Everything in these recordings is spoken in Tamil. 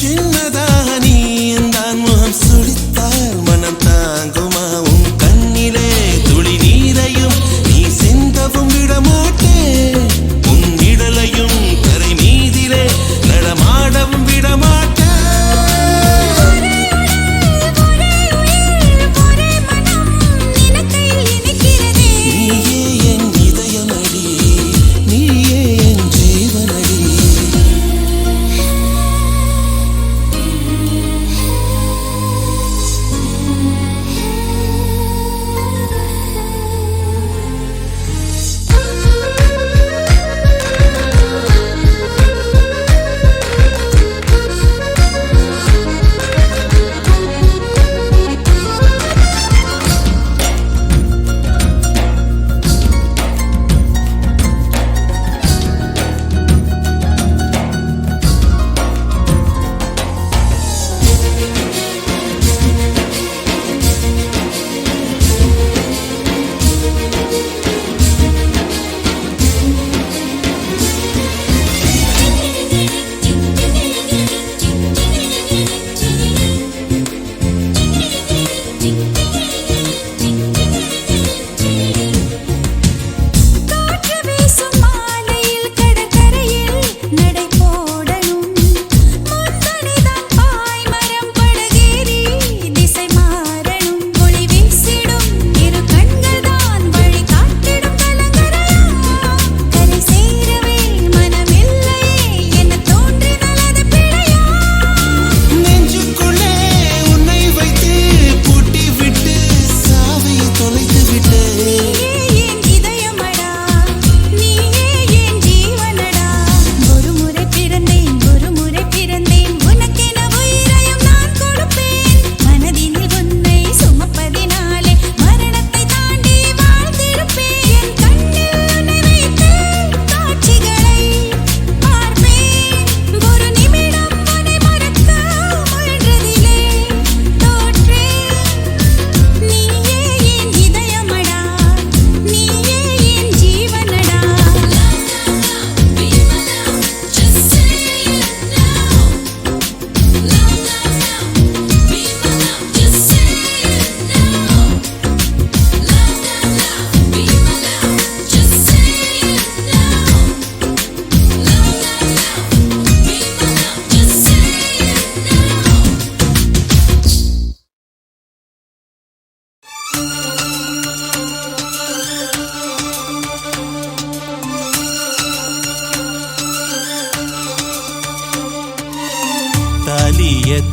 சின்னதாக நீ தான் முகம் சுழித்தால் மனம் தாங்குமா உன் கண்ணிலே துளி நீரையும் நீ சிந்தவும் விடமாட்டேன் உன் இடலையும் கரை மீதிலே நடமாடவும் விடமாட்டேன்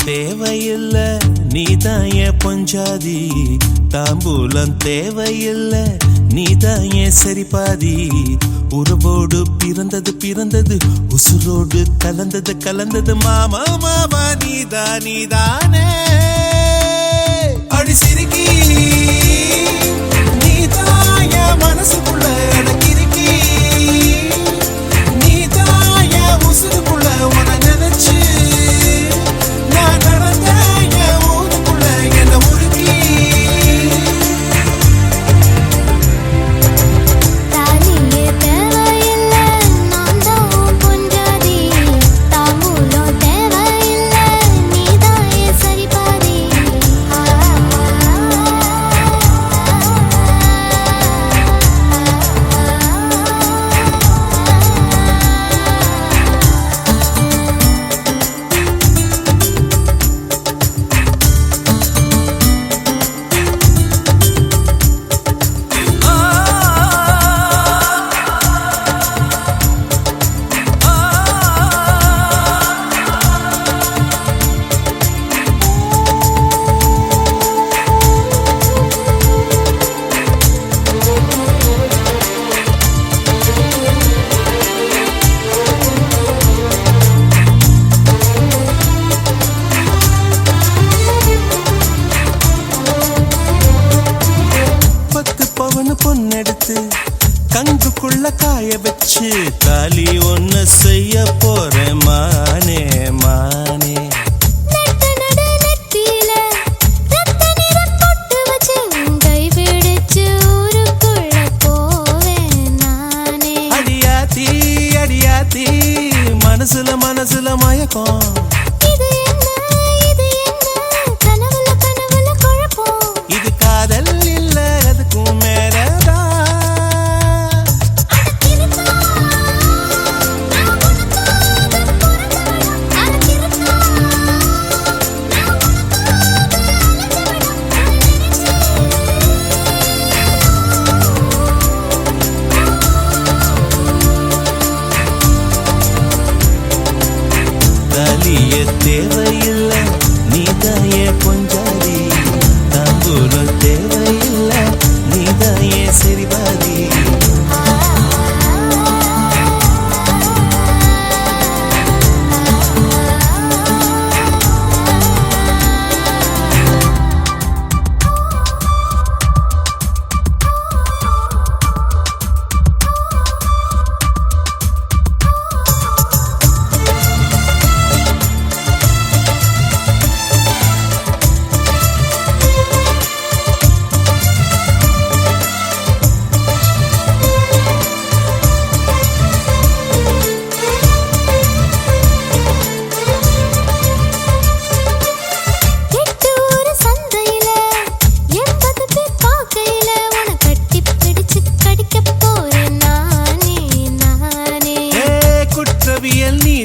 தேவையில்ல நீதாய பொஞ்சாதி தாம்பூலம் தேவையில்ல நீதாய சரிபாதி உறவோடு பிறந்தது உசுரோடு கலந்தது மாமா மாமா நீதானே அடி சிரிக்கி நீதாய மனசுக்குள்ள கிறுக்கி நீதாய உசுருக்குள்ள உன நினைச்சு சரி தேவையில்லை நீதாய பொஞ்சாதி தாம்பூலம் தேவையில்லை நீதாய சரிபாதி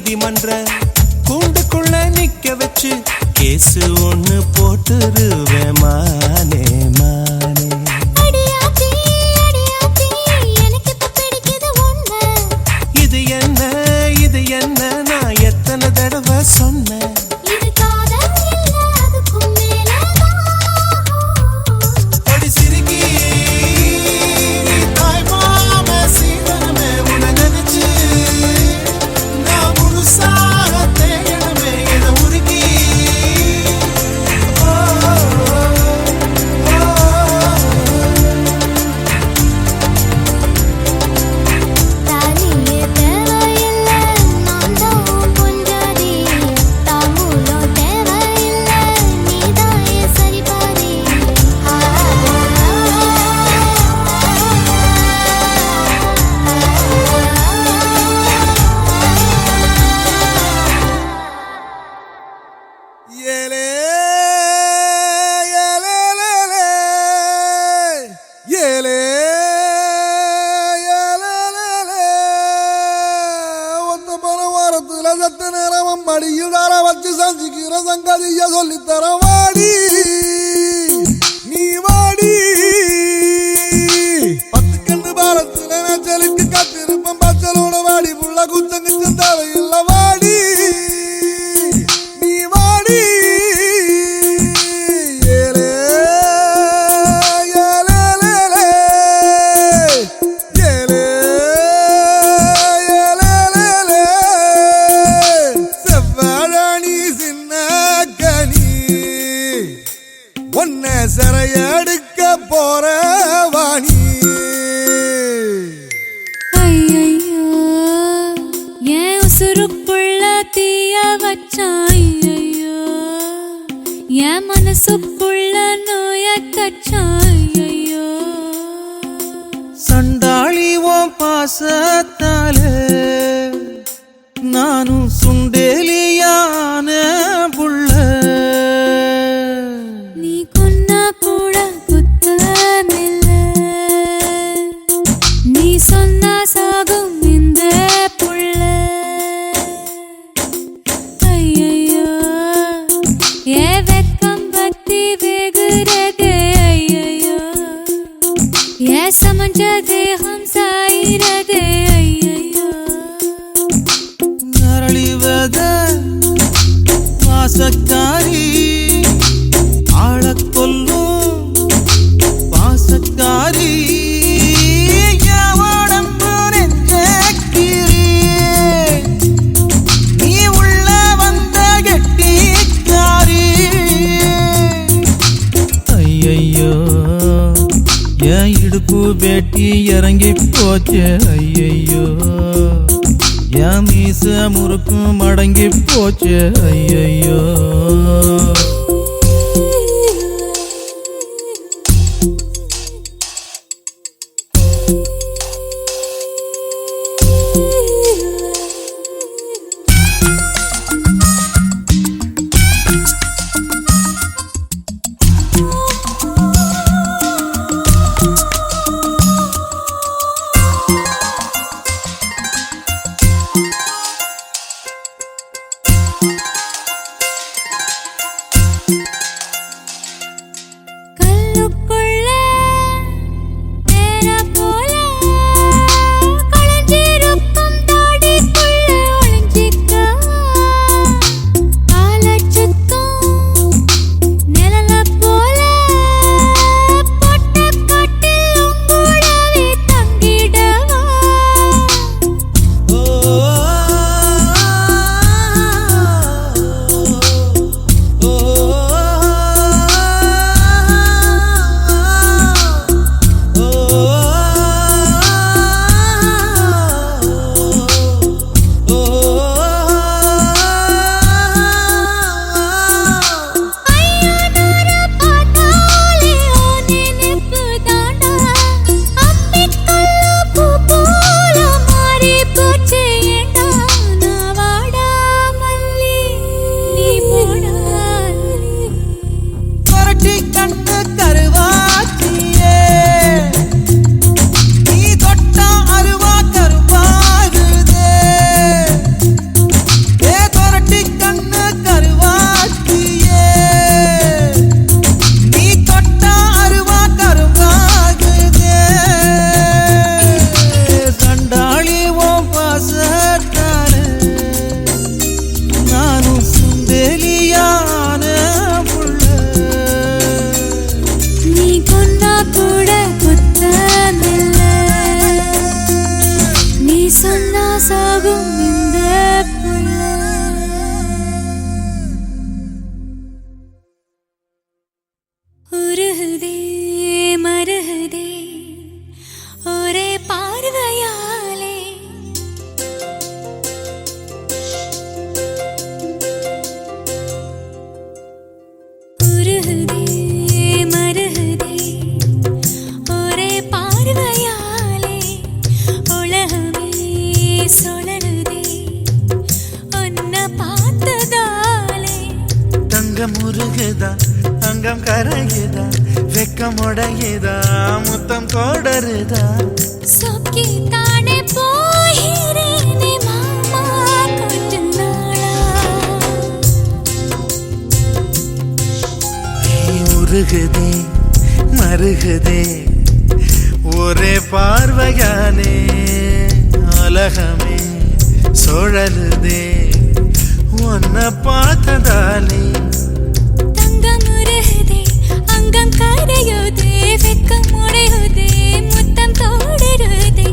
நீதிமன்ற கூண்டுக்குள்ள நிக்க வச்சு கேசு ஒண்ணு போட்டுருவேன் மானே மானே இது என்ன நான் எத்தனை தடவை சொன்னேன் மடியில் தார வச்சு சஞ்சிக்கிற சங்கதிய சொல்லித்தர வாடி நீ வாடி 10 கண்டு பாலத்துல மேச்சலுக்கு காத்திருப்பம் பச்சலோட வாடி புள்ள குச்சங்கிச்ச தேவையில்ல வாடி நீ வாடி சரையடுக்க போற வாணி ஐயையோ ஏன் உசுருக்குள்ள தீய வச்சான் ஐயையோ என் மனசுக்குள்ள நோய கச்சான் ஐயையோ சண்டாளி ஓம் பாசத்தால நானும் சுண்டேலியான புள்ள சொன்னா சாகும் இந்த புள்ள ஐயையோ ஏ வெக்கம் பத்தி வெகுறதே ஐயையோ ஏ சமஞ்ச தேகம் சாயிரதே ஐயையோ நரளிவத வாசக்காரி ஆளக் கொல்லும் வாசக்காரி இடுப்பு வேட்டி இறங்கி போச்சு ஐயையோ என் மீச முறுக்கு மடங்கி போச்சு ஐயையோ உருகுதே மருகுதே ஒரே பார்வையாலே உருகுதே மருகுதே ஒரே பார்வையாலே உலகமே சுழலுதே உன்னை பார்த்ததாலே தங்கம் உருகுதா அங்கம் கரையுதா வெக்கம் உடையுதா முத்தம் தொடருதா சொக்கி தானே போகிறேனே மாமா கொஞ்ச நாளா உருகுதே மருகுதே ஒரே பார்வையாலே உலகமே சுழலுதே உன்னை பார்த்ததாலே தங்கம் உருகுதே அங்கம் கரையுதே வெக்கம் உடையுதே முத்தம் தோடுருதே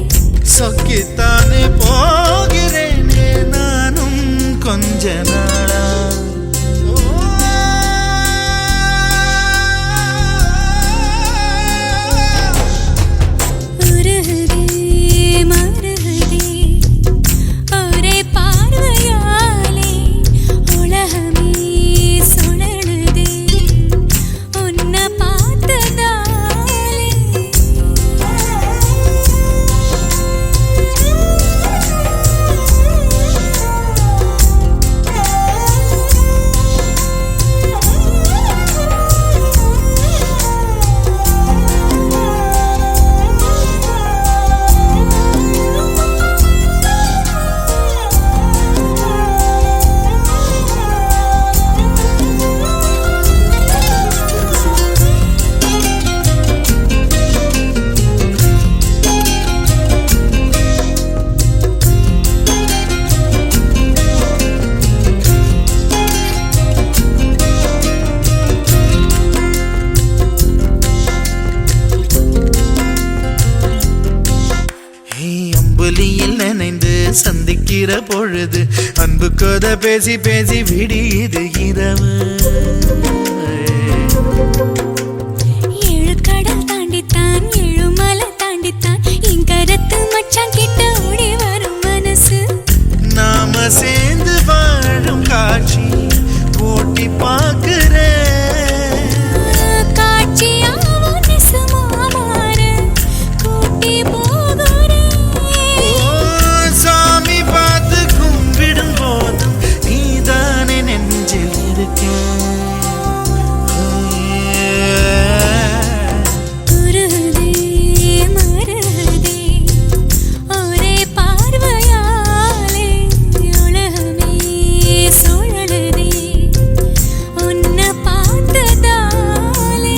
சொக்கித்தானே போகிறேனே நானும் கொஞ்ச நாளா உருகுதே மருகுதே ஒரே பார்வையாலே உலகமே சுழலுதே உன்னை பார்த்ததாலே அம்புலியில் நினைந்து சந்திக்கிற பொழுது அன்பு கதை பேசி பேசி விடியுது இரவு ஏழு கடல் தாண்டித்தான் ஏழு மலை தாண்டித்தான் என் கருத்து மச்சான் கிட்ட ஓடி வரும் மனசு நாம சேர்ந்து வாழும் காட்சி போட்டி பார்க்கிறேன் காட்சியாவும் நெசமா மாற கூட்டி போகிறேன் சாமி பார்த்து கும்பிடும் போதும் நீதானே நெஞ்சில் இருக்கேன் உருகுதே மருகுதே ஒரே பார்வையாலே உலகமே சுழலுதே உன்னை பார்த்ததாலே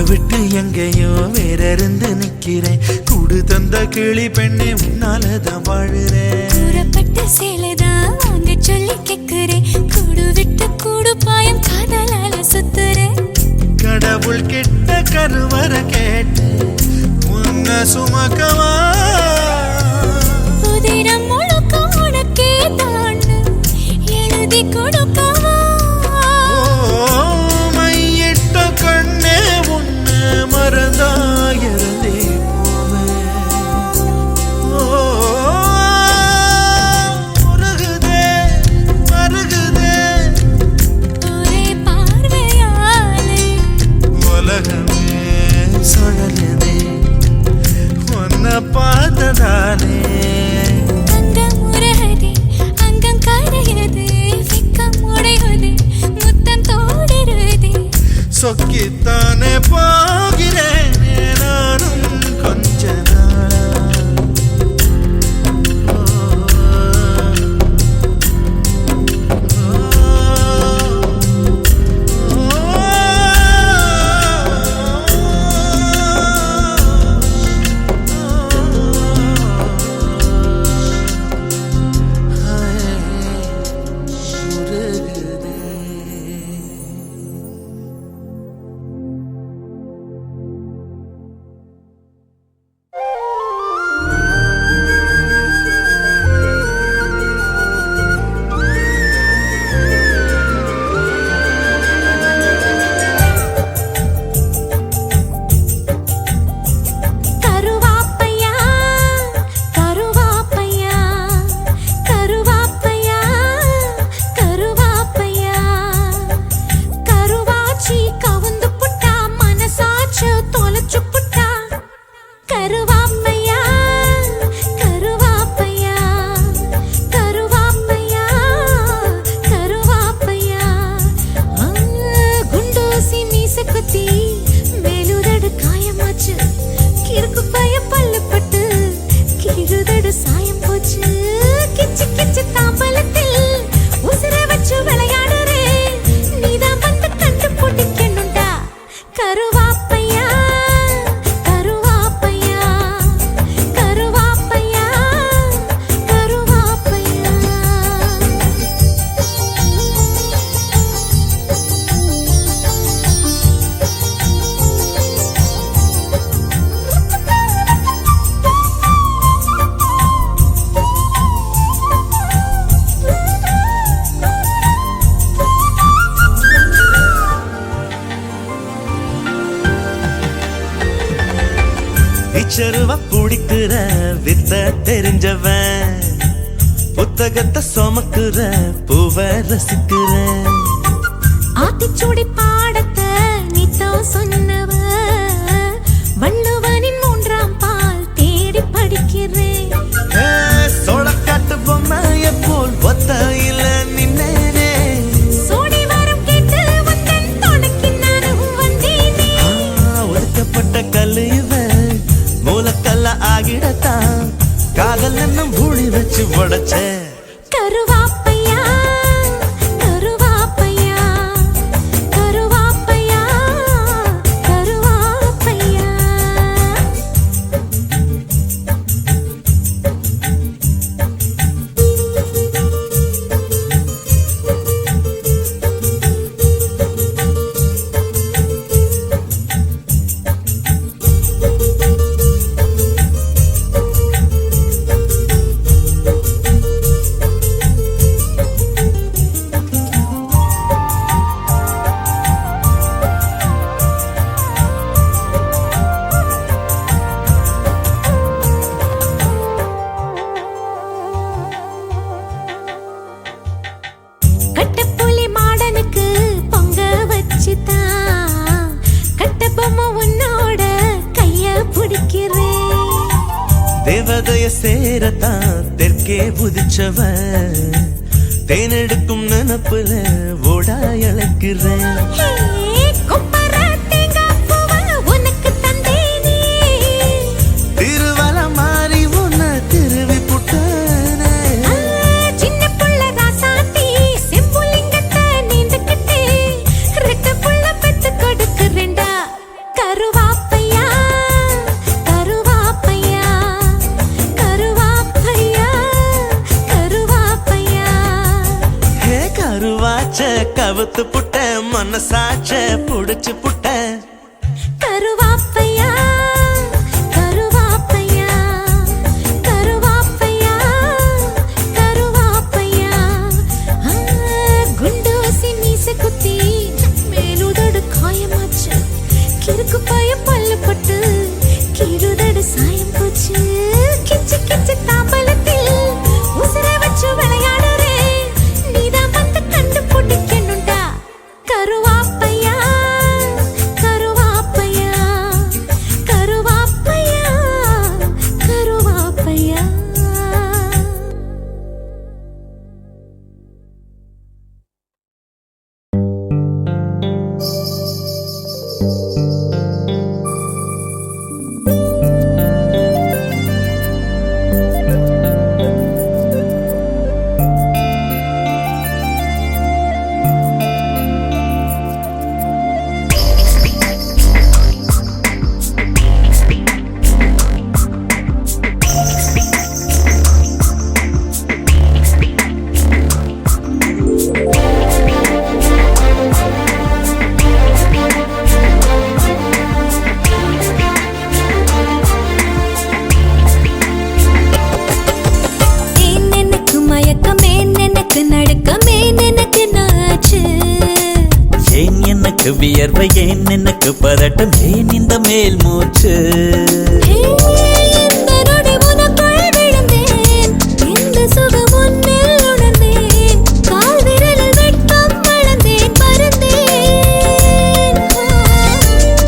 விட்டு எங்கேயோ வேற இருந்து நிக்கிறேன் கூடு தந்த கிளி பெண்ணே உன்னாலதான் வாழுறேன் கூறப்பட்ட சேலைதான் வாங்க சொல்லி கேக்குறேன் கூடு விட்டு கூடு பாயம் காதலால சுத்துறேன் கடவுள் கிட்ட கருவற கேட்டு உன்னை சுமக்கவா உதிரம் முழுக்க உனக்கே தான் எழுதி கொடுக்கவா மையிட்ட கண்ணே உன்னை மறந்தாயிருந்தே மருகுதே ஒரே பார்வையாலே சொக்கித்தானே போகிறேனே நானும் கொஞ்ச நாளா. இச்சருவ பிடிக்கிற வித்த தெரிஞ்சவன், புத்தகத்தை சுமக்குற பூவ ரசிக்கிற, ஆத்திச்சூடி பாடத்தை நீத்தோ சொன்னவ, வள்ளுவனின் 3ஆம் பால் தேடி படிக்கிறேன். சோளக்காட்டு பொம்மைய போல் ஒத்தையில நின்னேனே, சோடி வரம் கேட்டு வந்தன் தொடக்கி நானும் வந்தேனே. ஒதுக்கப்பட்ட கல்லு இவன் மூலக்கல்ல ஆகிடத்தான் காதல் என்னும் பூழி வச்சு உடைச்ச. கருவாப்பையா கருவாப்பையா கருவாப்பையா கருவாப்பையா. கட்டப்புலி மாடனுக்கு பொங்க வச்சுதான் கட்டபொம்மை உன்னோட கைய பிடிக்கிறேன். தேவதைய சேரத்தான் தெற்கே புதிச்சவன், தேனெடுக்கும் நினப்புல ஓடா இழக்கிறேன். திருவல மாறி உன்ன திருவி புட்டானே, கருவாப்பையா கருவாப்பையா கருவாப்பையா கருவாப்பையா. ஹே கருவாச்ச கவுத்து புட்ட மனசாச்ச புடிச்சு புட்ட. கருவாப்பையா கருவாப்பையா கருவாப்பையா கருவாப்பையா. குண்டூசி மீசை குத்தி மேலுதடு காயமாச்சு, கிறுக்கு பாய பல்லு பட்டு கீழுதடு சாயம் போச்சு. கிச்சு கிச்சு தாம்பலத்தில் உசுர வச்சு விளையாடுறேன், நீதான் வந்து கண்டு பிடிக்கணும்டா. கருவாப்பையா வியர்வை ஏன் எனக்கு பதட்டம் ஏன் இந்த மேல் மூச்சு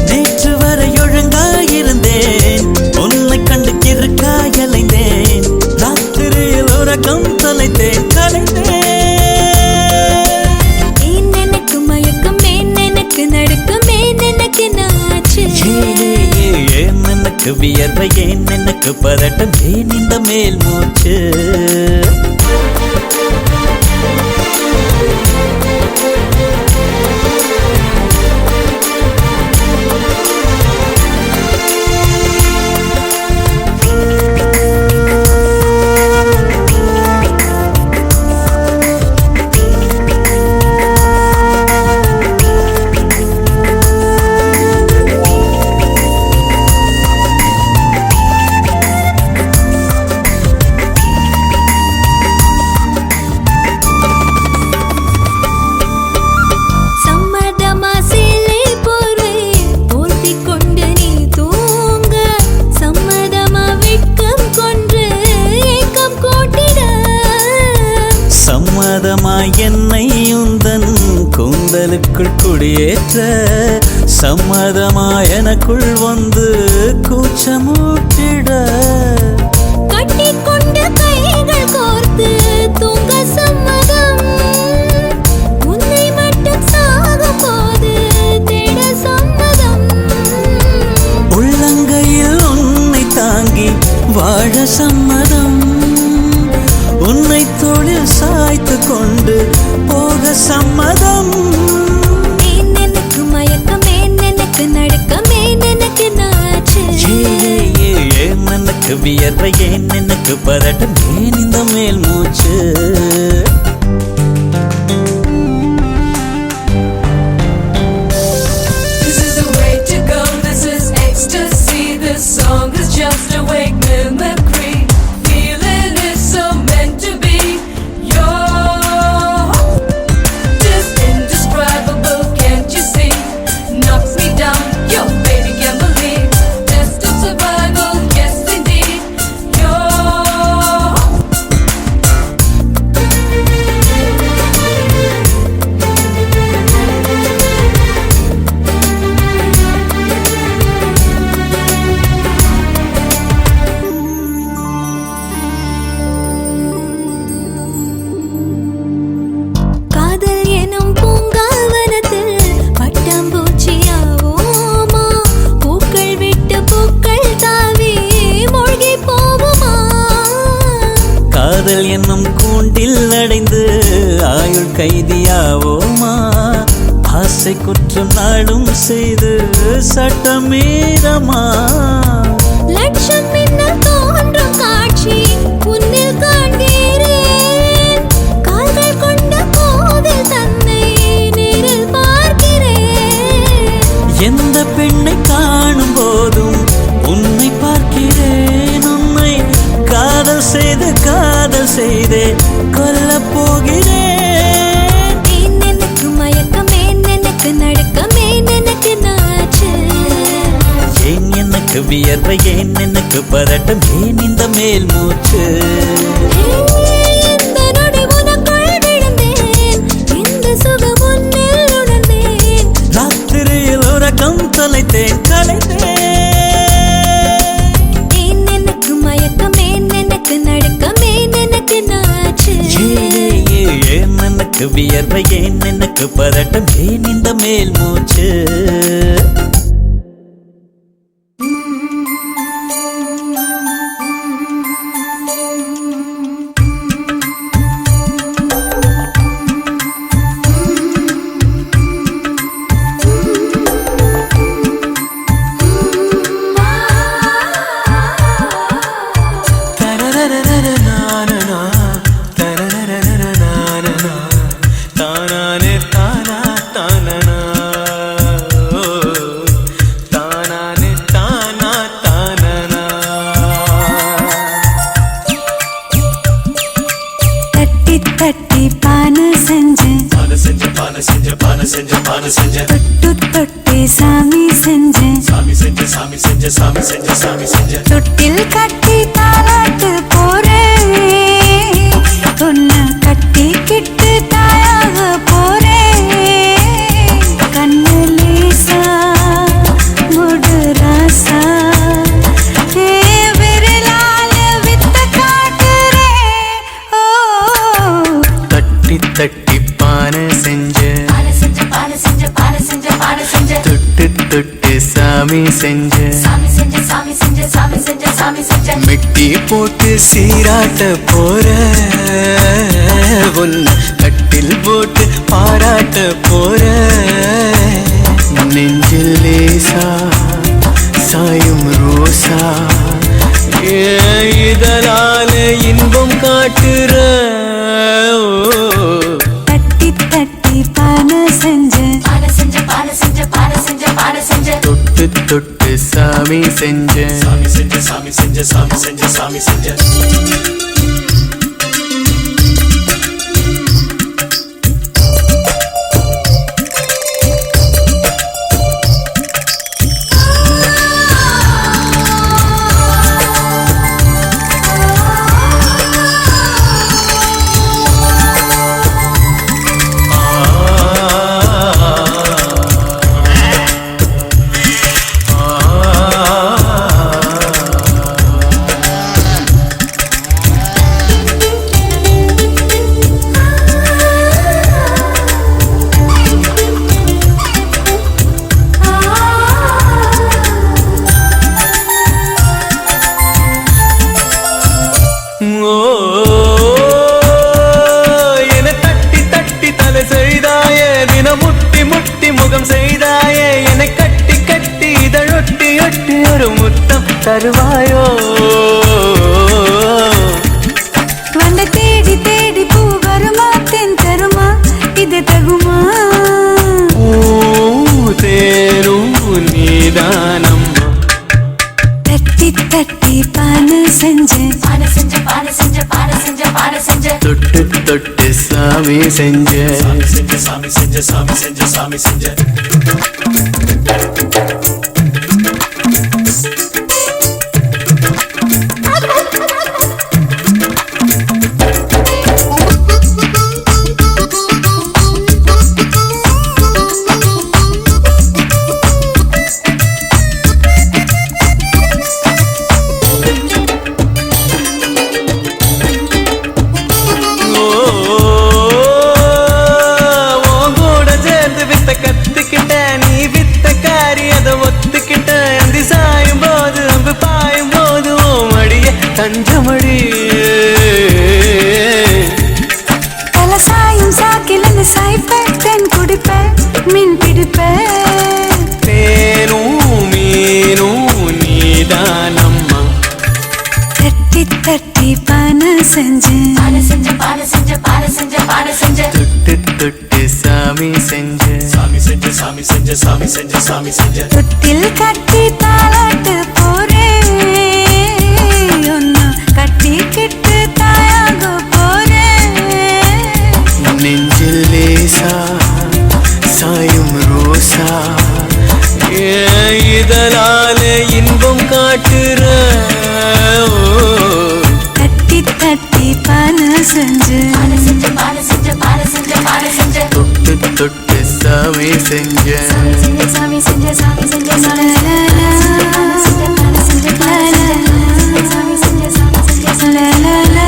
நேற்று வரை ஒழுங்காயிருந்தேன் உன்னை கண்டு கிறுக்காயலைந்தேன் ராத்திரியில் உறக்கம் தொலைத்தேன் கலைந்தேன் வியர்வை ஏன் எனக்கு பதட்டம் ஏன் இந்த மேல் மூச்சு என்னை உந்தன் கூந்தலுக்குள் குடியேற்ற சம்மதமா எனக்குள் வந்து கூச்சமூட்டிட கட்டிக்கொண்ட கைகள் கோர்த்து தூங்க சம்மதம் உன்னை மட்டும் சாகும் போது தேட சம்மதம் உள்ளங்கையில் உன்னை தாங்கி வாழ சம்மதம் உன்னை தோளில் சாய்த்து கொண்டு போக சம்மதம் எனக்கு மயக்கம் எனக்கு நடுக்கம் எனக்கு நாச்சு ஏன் எனக்கு வியர்வை ஏன் எனக்கு பதட்டம் ஏன் இந்த மேல் மூச்சு This is the way to go, this is ecstasy. This song is just a wake mimicry. Feeling is so meant to be. You're just indescribable, can't you see? Knocks me down, your baby can't believe. Test of survival, yes indeed. You're காதல் எனும் பூங்காவனத்தில் பட்டாம்பூச்சியாவோமா பூக்கள் விட்டு பூக்கள் தாவி மூழ்கி போகுமா காதல் என்னும் கூண்டில் அடைந்து ஆயுள் கைதியாவோமா ஆசை குற்றம் நாளும் செய்து சட்டமீறமா லட்சம் மின்னல் தோன்றும் காட்சி உன்னில் காண்கிறேன் கால்கள் கொண்ட கோவில் தன்னை நேரில் பார்க்கிறேன் எந்த பெண்ணை காணும் போதும் உன்னை பார்க்கிறேன் உன்னை காதல் செய்தே கொல்லப் போகிறேன் எனக்கு மயக்கம் எனக்கு நடுக்கம் எனக்கு நாச்சு ஏன் எனக்கு வியர்வை ஏன் எனக்கு பதட்டம் ஏன் இந்த மேல் மூச்சு இந்த நொடி உனக்குள் விழுந்தேன் இந்த சுகம் உன்னில் உணர்ந்தேன் ராத்திரியில் உறக்கம் தொலைத்தேன் கலைந்தேன் எனக்கு மயக்கம் எனக்கு நடுக்கம் எனக்கு நாச்சு ஏன் எனக்கு வியர்வை ஏன் எனக்கு பதட்டம் ஏன் இந்த மேல் மூச்சு தொட்டில் கட்டி தாலாட்டு போறேன் பொண்ணு கட்டி கிட்டு தாயாக போறேன் கண்ணு லேசா முடு ராசா விரலால வித்த காட்டுறேன் ஓ தட்டி தட்டி பானை செஞ்ச தொட்டு தொட்டு சாமி செஞ்ச மிட்டி போட்டு சீராட்ட போற உன்னை கட்டில் போட்டு பாராட்ட போற நெஞ்சில் லேசா சாயும் ரோசா இதனால இன்பம் காட்டுற தட்டி தட்டி பானை செஞ்ச தொட்டு தொட்டு சாமி செஞ்ச தருவாயோ வந்த தேடி தேடி பூ வருமா தென் தருமா இது தகுமா தேரும் நீதானம்மா தட்டி தட்டி பானை செஞ்ச தொட்டு தொட்டு சாமி செஞ்ச தஞ்சமடி தலசாயும் சாக்கில் சாய்ப்பேன் தென் குடிப்பேன் மீன் பிடிப்பேன் தேனும் மீனும் நீதானம்மா தட்டி தட்டி பானை செஞ்ச தொட்டு தொட்டு சாமி செஞ்ச தொட்டில் கட்டி தாலாட்டு போறேன் ஒன்னு கட்டி கிட்டு தாயாக போறேன் நெஞ்சில் லேசா சாயும் ரோசா இதனால இன்பம் காட்டுற தட்டி தட்டி பானை செஞ்ச தொட்டு தொட்டு சாமி செஞ்ச la la la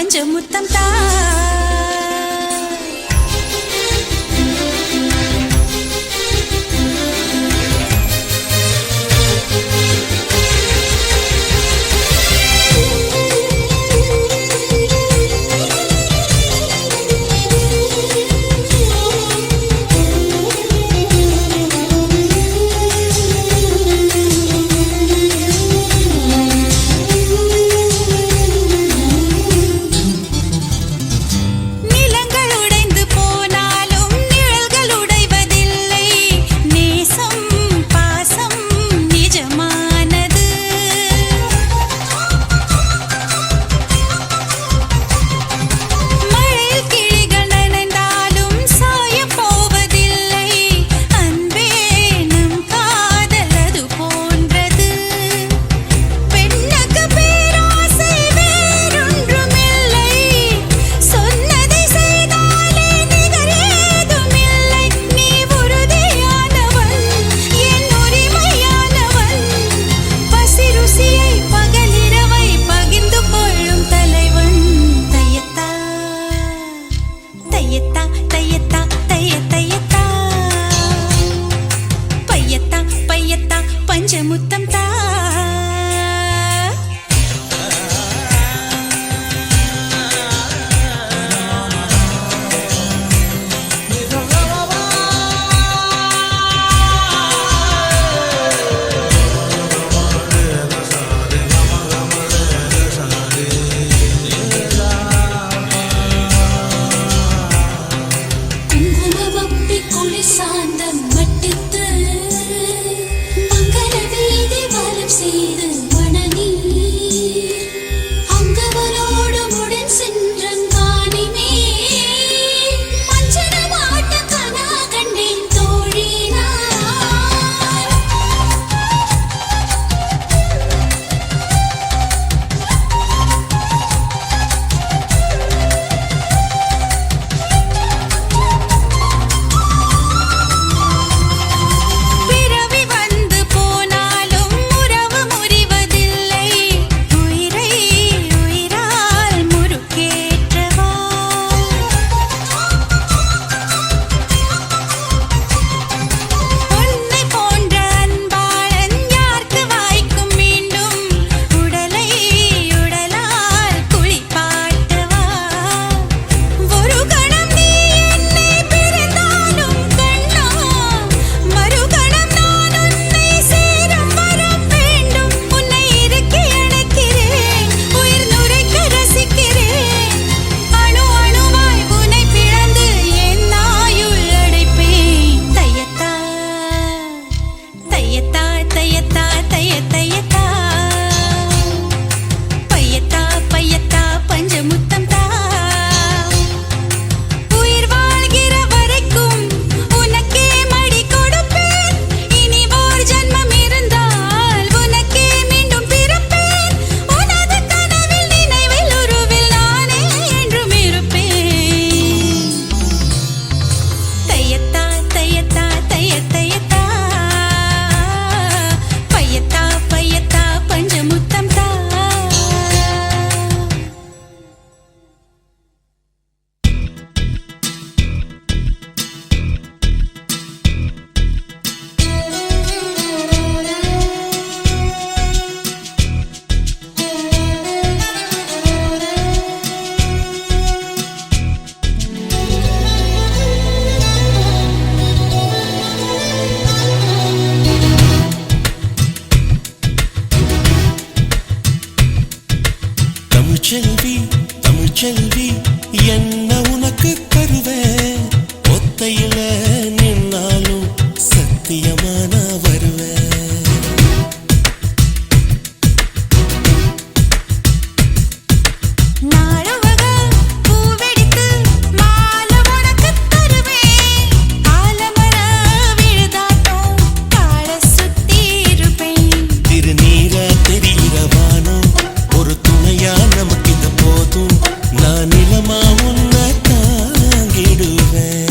பஞ்சமுத்தம் தா பஞ்சமுத்தம் தா குங்குமப்பி குளி சாந்தம் மட்டித்து மங்கள வீதி வலம் செய்து மணனி அங்கவரோடு முடன் சென்றங்கானிமே பஞ்சனமாட்ட கனா கண்டேன் தோழினா பிறவி வந்து போனாலும் உறவு முறிவதில்லை உயிரை உயிரால் முறுக்கேற்றவா உன்னை போன்ற அன்பாளன் யாருக்கு வாய்க்கும் மீண்டும் உடலை உடலால் குளிப்பாட்டவா ஒரு கணம் நீ என்னை பிரிந்தாலும் கண்ணா மறுகணம் நான் உன்னை சேரும் வரம் வேண்டும் உன்னை இறுக்கி அணைக்கிறேன் உயிர் நுரைக்க ரசிக்கிறேன் அணு அணுவாய் உன்னை பிளந்து என் ஆயுள் அடைப்பேன் தையத்தா தையத்தா தையத்தா தைய தையத்தா பையத்தா பையத்தா பஞ்சமுத்தம் தா உயிர் வாழ்கிற வரைக்கும் உனக்கே மடி கொடுப்பேன் இனி ஓர் ஜன்மம் இருந்தால் உனக்கே மீண்டும் பிறப்பேன் உனது கனவில் நினைவில் உருவில் நானே என்றும் இருப்பேன் தையத்தா தையத்தா தைய தையத்தா பையத்தா பையத்தா பஞ்சமுத்தம் தா தமிழ்ச்செல்வி தமிழ்ச்செல்வி என்ன உனக்கு தருவேன் ஒத்தையில நின்னாலும் சத்தியமா நான் வருவேன் நாளுவக பூவெடுத்து மாலை உனக்கு தருவேன் ஆலமர விழுதாட்டம் கால சுத்தி இருப்பேன் திருநீரா தெரிகிற வானம் ஒரு துணையா நமக்கு இது போதும் நான் நிலமா உன்னை தாங்கிடுவேன்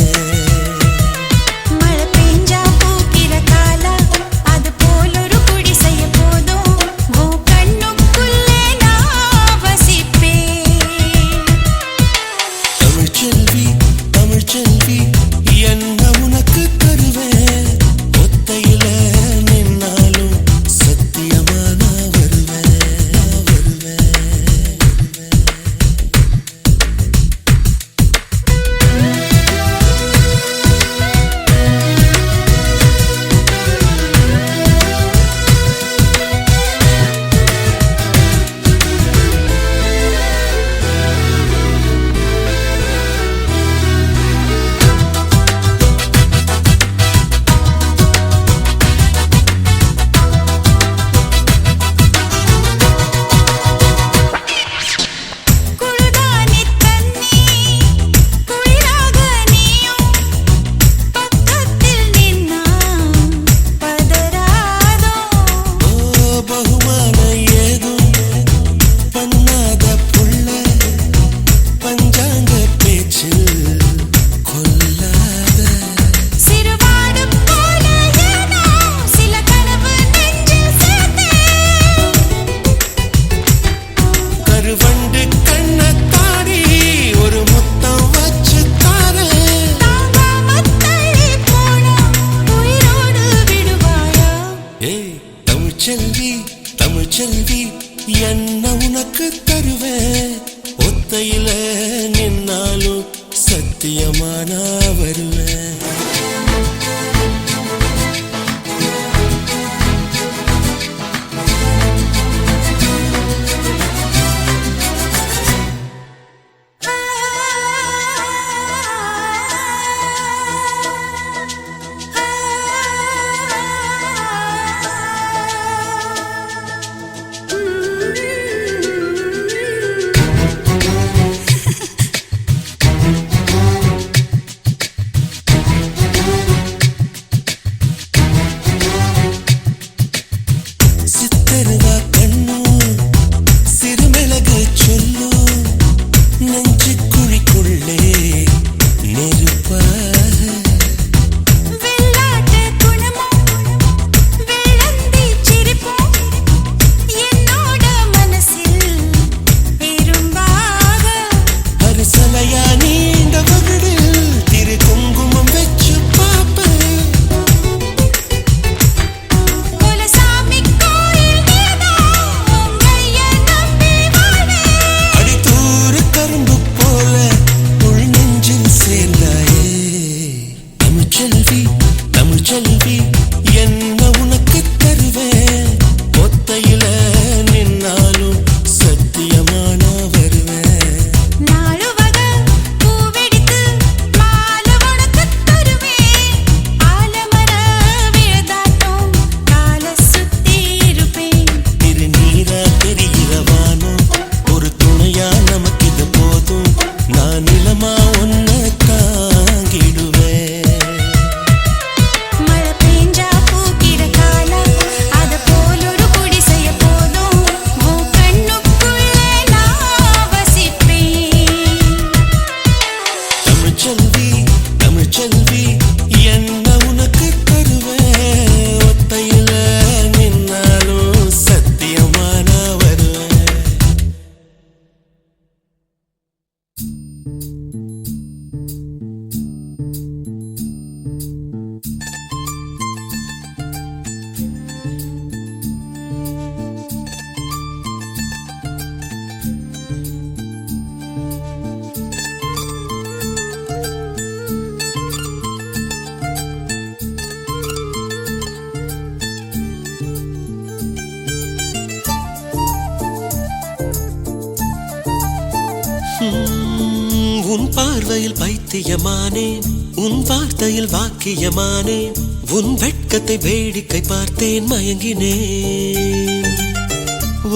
உன் பார்வையில் பைத்தியமானேன், உன் வார்த்தையில் வாக்கியமானேன், உன் வெட்கத்தை வேடிக்கை பார்த்தேன் மயங்கினேன்.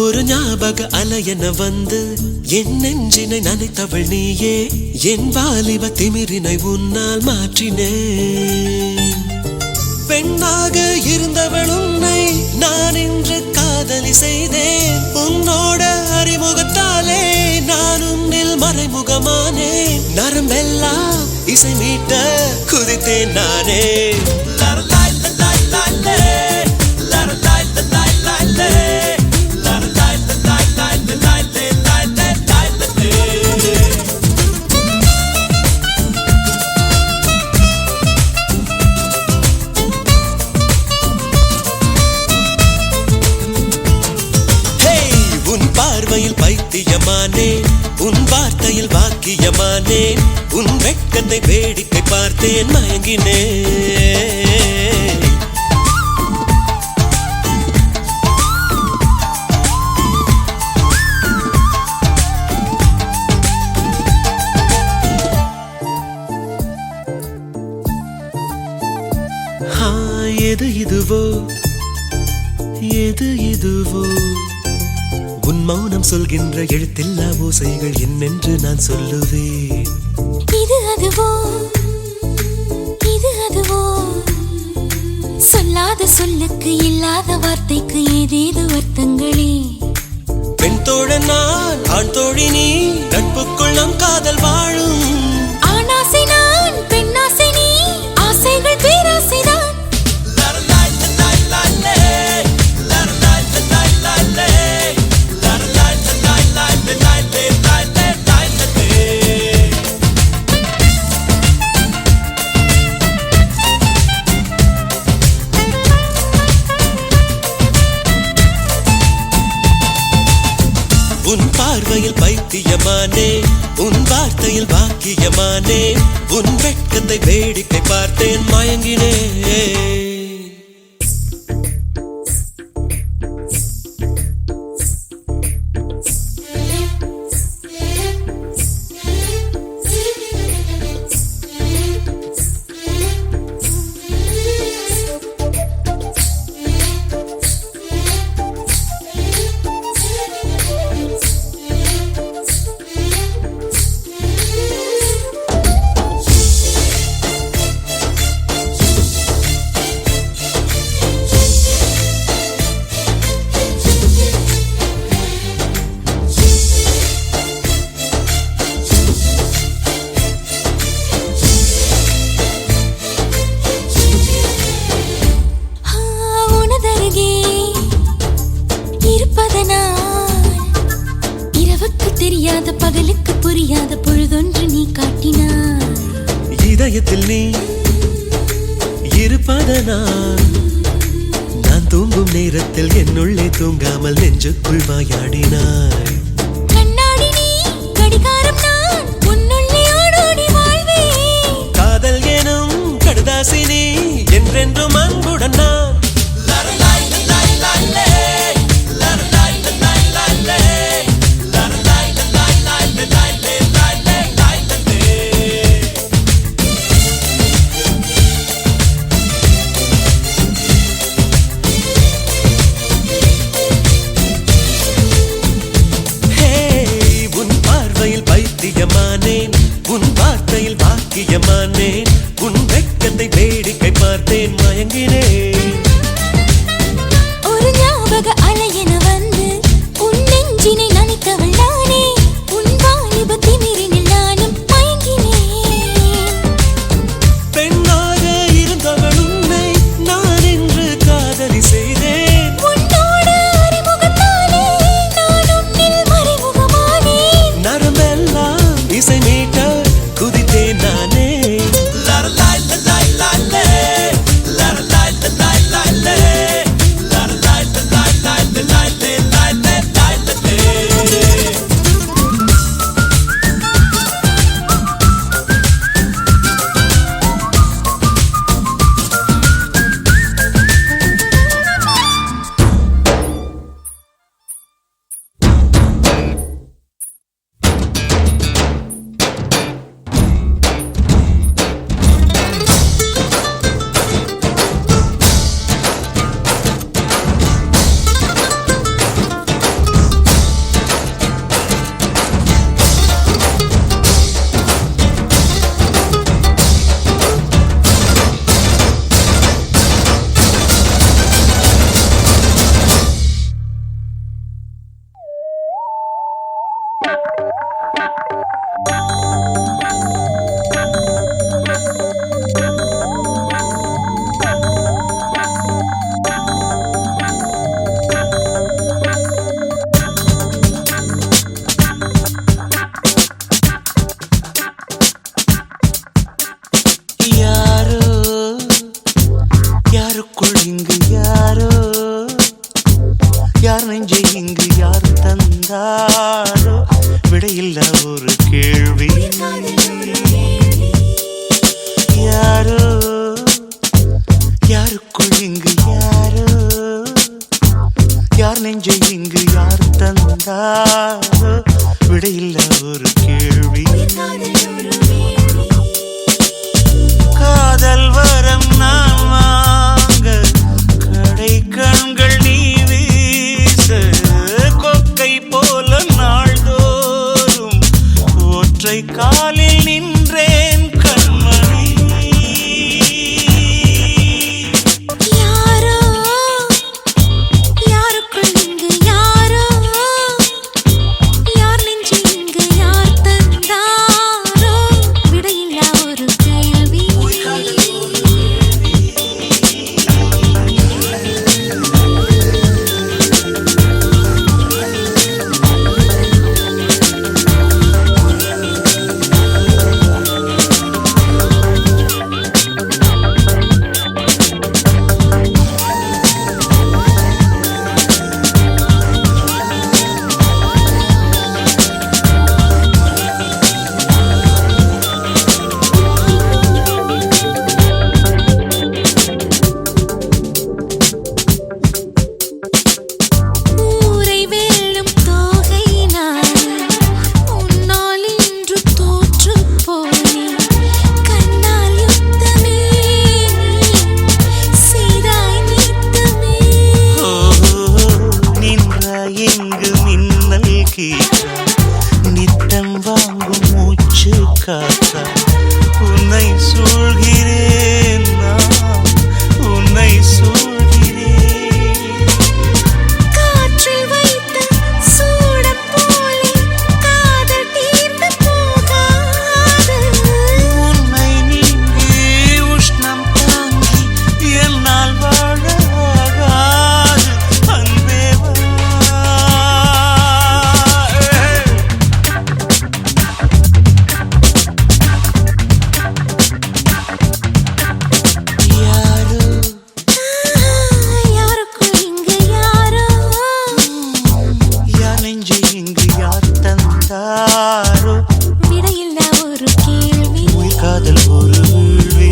ஒரு ஞாபக அலையென வந்து என் நெஞ்சினை நனைத்தவள் நீயே, என் வாலிப திமிரினை உன்னால் மாற்றினேன். பெண்ணாக இருந்தவள் உன்னை நான் இன்று காதலி செய்தேன். உன்னோட அறிமுகத்தாலே நான் உன்னில் மறைமுகமானே. நரம்பெல்லாம் இசை மீட்ட குதித்தேன் நானே. பைத்தியமானேன், உன் வார்த்தையில் வாக்கியமானேன், உன் வெட்கத்தை வேடிக்கை பார்த்தேன் மயங்கினேன். எது இதுவோ எது இதுவோ, உன் மௌனம் சொல்கின்ற எழுத்தில்லா ஓசைகள் என்னென்று நான் சொல்லுவேன். இது அதுவோ இது அதுவோ, சொல்லாத சொல்லுக்கு இல்லாத வார்த்தைக்கு ஏதேது அர்த்தங்களே. பெண் தோழன் நான், ஆண் தோழி நீ, நட்புக்குள் நம் காதல் வாழும். ஆணாசை நான், பெண்ணாசை நீ, ஆசைகள் பேராசைதான். உன் பார்வையில் பைத்தியமானேன், உன் வார்த்தையில் வாக்கியமானேன், உன் வெட்கத்தை வேடிக்கை பார்த்தேன் மயங்கினேன். தெரியாத பகலுக்கு புரியாத பொழுதொன்று நீ காட்டினாய். இதயத்தில் நீ இருப்பதனால் நான் தூங்கும் நேரத்தில் என்னுள்ளே தூங்காமல் நெஞ்சுக்குள் வாயாடினாய். கண்ணாடி நீ, கடிகாரம் நான், உன்னுள்ளே ஓடோடி வாழ்வேன். காதல் எனும் கடுதாசி நீ, என்றென்றும் அன்புடன் நான். பைத்தியமானேன், உன் வார்த்தையில் வாக்கியமானேன், உன் வெட்கத்தை வேடிக்கை பார்த்தேன் மயங்கினேன். ஒரு ஞாபக அலையென வந்து உன் நெஞ்சினை நனைத்தவள் நானே, உன் வாலிப திமிரினில் நானும் மயங்கினேன். பெண்ணாக இருந்தவள் உன்னை நான் இன்று காதலி செய்தேன். உன்னோட அறிமுகத்தாலே நான் உன்னில் மறைமுகமானேன். நரம்பெல்லாம் இசை மீட்ட ஒற்றை காலில் நின்றேன் கண்மணி. யாரோ யாருக்குள் இங்கு யாரோ யார் நெஞ்சு இங்கு யார் தந்தாரோ விடையில்லா ஒரு கேள்வி. ஊரை வெல்லும் தோகை நானே உன்னால் இன்று தோற்று போனேன். கண்ணால் யுத்தமே செய்தாய் நித்தமே. நின்றாய் எங்கு மின்னல் கீற்றா நித்தம் வாங்கும் மூச்சு காற்றா உன்னை சூழ்கிறேன் நான் உன்னை சூழ்கிறேன். காற்றில் வைத்த சூடம் போலே காதல் தீர்ந்து போகாது. உன்னை நீங்கி உஷ்ணம் தாங்கி என்னால் வாழ ஆகாது அன்பே வா. யாரோ யாருக்குள் இங்கு யாரோ யார் நெஞ்சை இங்கு யார் தந்தாரோ விடையில்லா ஒரு கேள்வி. உயிர் காதல் ஒரு வீழ்வே.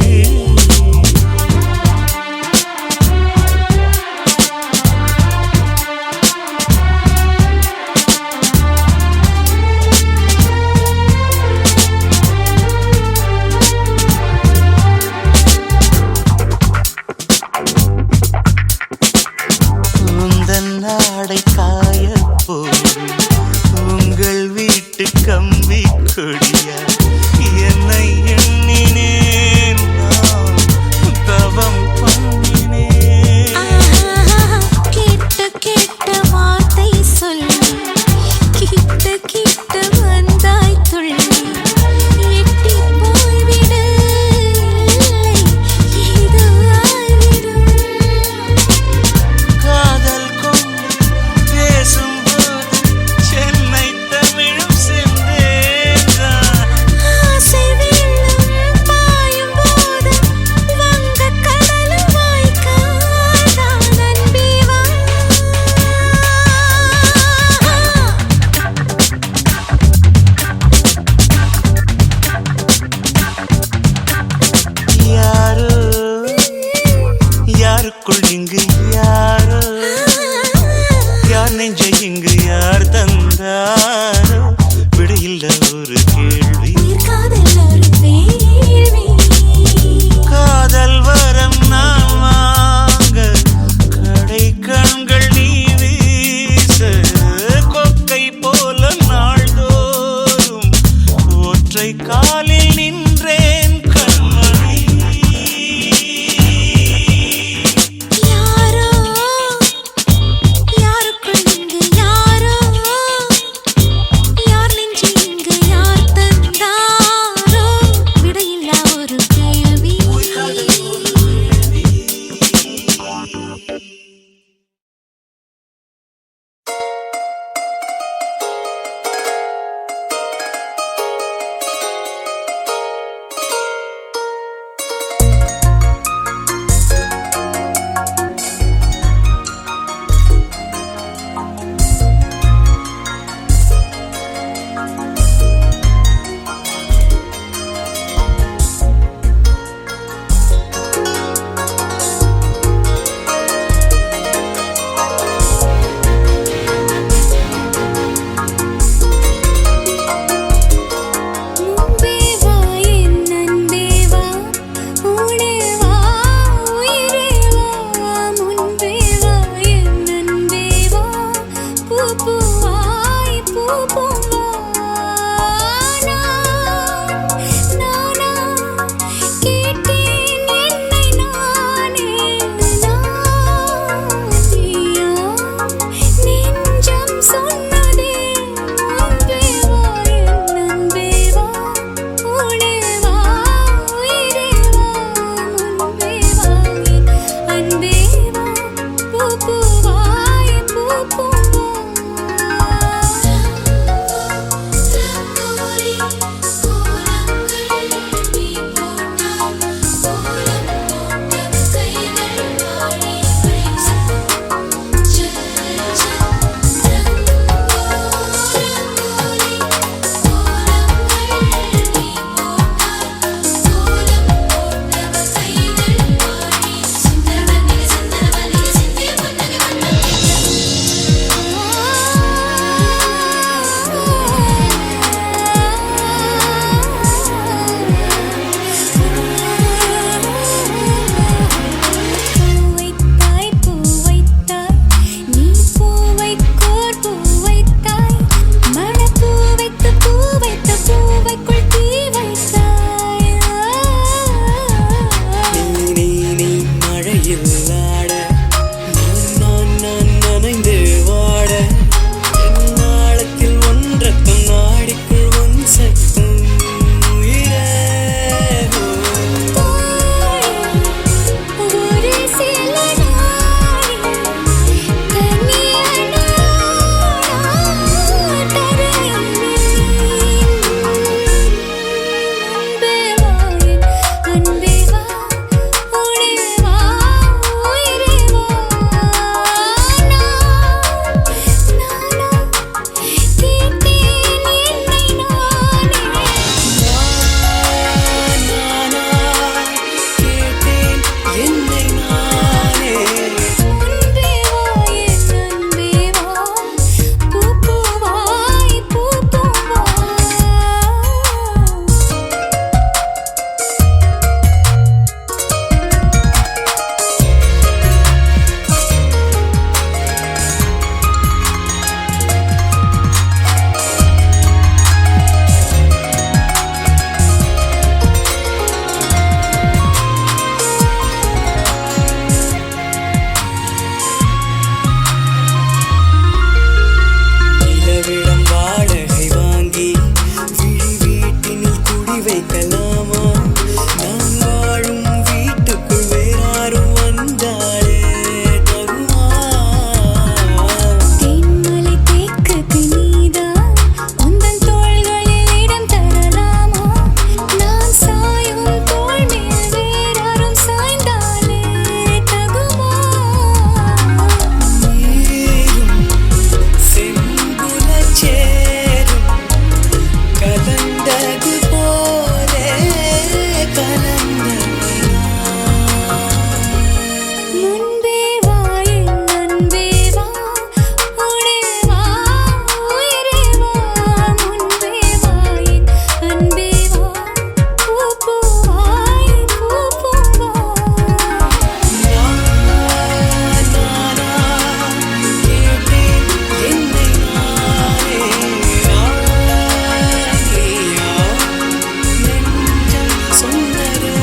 உந்தன் நாடை காயப் போது உங்கள் வீட்டு கம்பி கொடியா என்னை எண்ணினேன் நான் தவம் பண்ணினேன். கேட்ட கேட்ட வார்த்தை சொல்லி கிட்ட கிட்ட வந்தாய் துள்ளி. எட்டி போய்விடு இல்லை இது ஆய்விடும். காதல் கொண்டு பேசும்போது சென்னை தமிழும் சென்றேன். ஆசை வெள்ளம் பாயும் போது வங்கக் கடலும் வாய்க்காதான் அன்பே வா. யாரோ யாருக்குள் இங்கு யாரோ யார் நெஞ்சை இங்கு யார் தந்தாரோ விடையில்ல ஒரு கேள்வி. உயிர் காதல் ஒரு வேள்வி. காதல் வரம் நான் வாங்க கடை கண்கள் நீ வீச கொக்கை போல நாள்தோறும் ஒற்றை காலில் நின்றேன் கண்மணி. யாரோ யாருக்குள் இங்கு யாரோ யார் நெஞ்சு இங்கு யார் தந்தாரோ விடையில்லா ஒரு கேள்வி. கேட்கலாமா நான் வாழும் வீட்டுக்குள் வேறாரும் வந்தாலே தகுமா தேன்மலை தேக்குக்கு நீதான் உந்தன் தோள்களில் இடம் தரலாமா நான் சாயும் தோள் மேல் வேறாரும் சாய்ந்தாலே தகுமா நீரும் செம்புலச் சேரும் கலந்தது போலே கலந்தவனா முன்பே வா என் அன்பே வா உடே வா உயிரே வா முன்பே வா என் அன்பே வா பூவாய் பூவா நானா கேட்டேன் என்னை நானே நானியா நெஞ்சம் சொன்னதே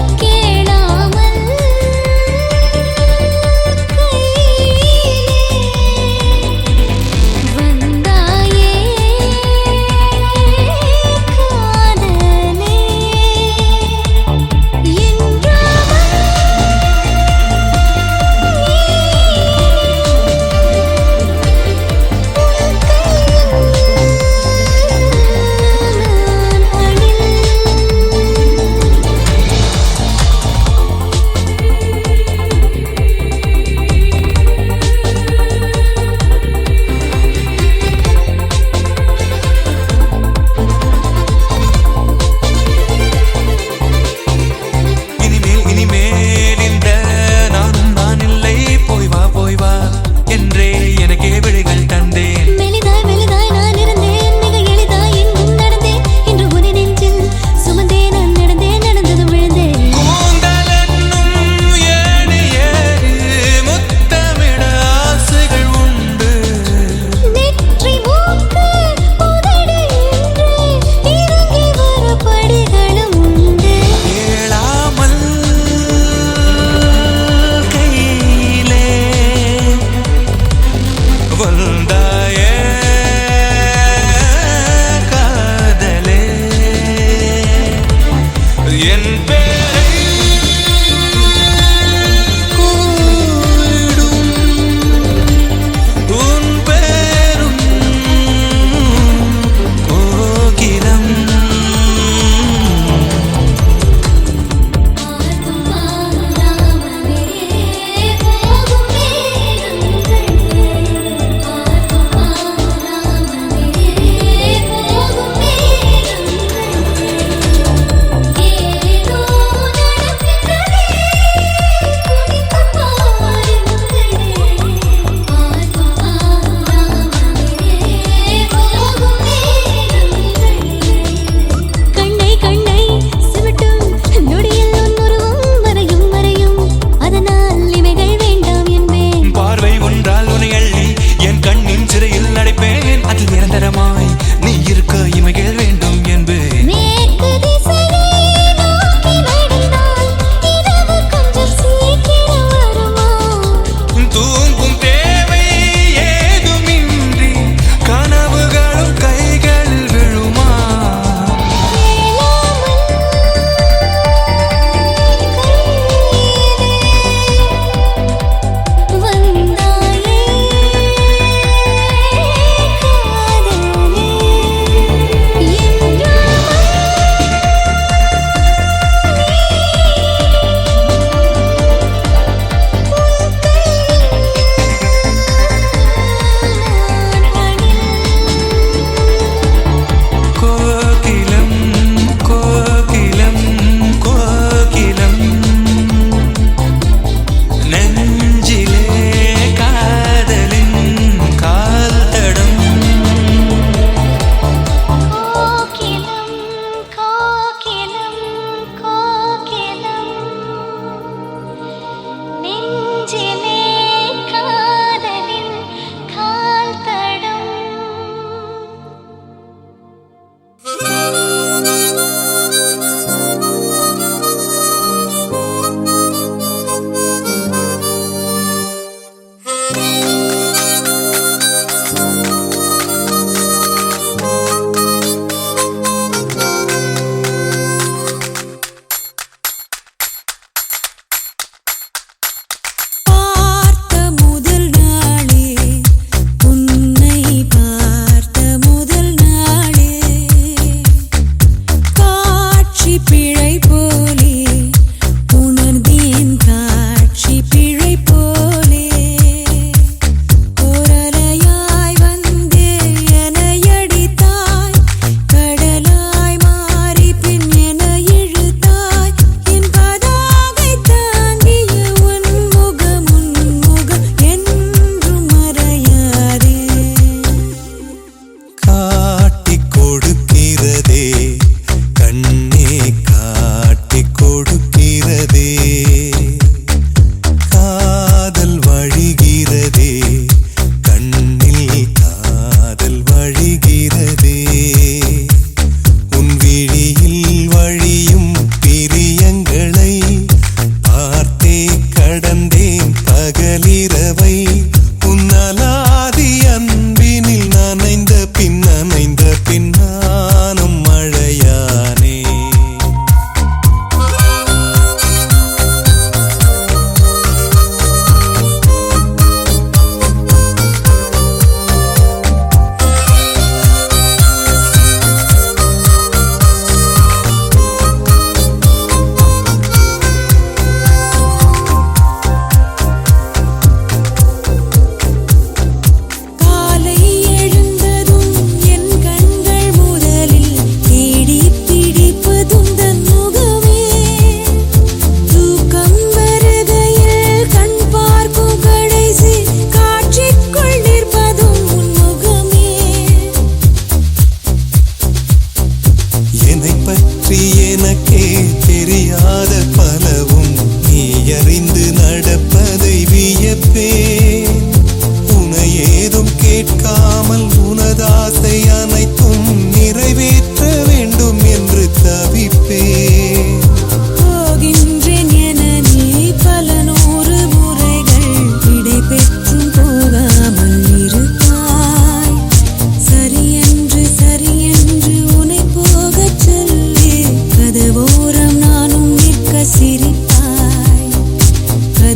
கேளா